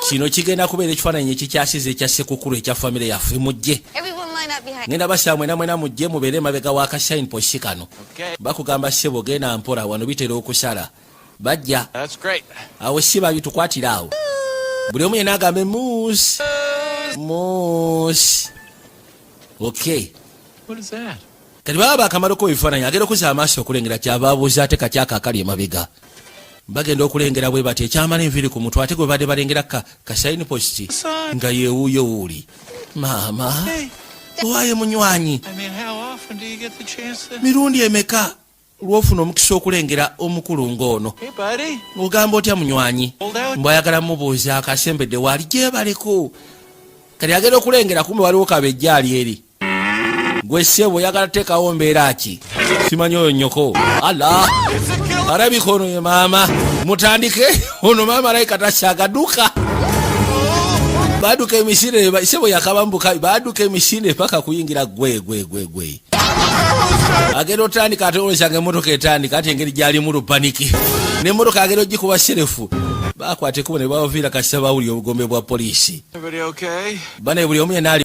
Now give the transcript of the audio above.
kino kigenda kubeera ekifaananyi ekikyasize ekya Ssekukkulu ekya famire yaffe mujje ngenda basaba mwena mujje mubeere emabega wa kashine poshi kano bakugamba ssebo genda mpola wano bitera okusala bajja awo si babi tukwatira awo buli omu yena agambe muus okay kati baba bakamaloko ebifaananyi agenda okuza amaaso okulengera kyababuuza ate kakyaka akali emabega bagenda okulengera bwe bati ekyamala enviri ku mutwe ate gwe badde balengera kashine posti nga yeewuuyo wuuli maama owaye munywanyi mirundi emeka lwofuna omukisa okulengera omukulu ng'ono ogamba otya munywanyi mbwayagala mubuuza akasembedde waali gyebaleko kati agenda okulengera kumbe waliwo kabejjaali eri gwe ssebo oyagala teekawo mbeera ki simanyi oyo nnyoko ala alabika ono ye maama mutandike ono maama alayika takyagaduka baduka emisinde ssebo yakabambuka baduka emisinde paka kuyingira gwe agenda otandika ate olosanga emmotoka etandika ate engeri gyalimu lupaniki n'emmotoka agenda ogikuba serefu bakwata ekubo ne bawaviira kasita bawulira obugombe bwa poliisi bane buli omu yena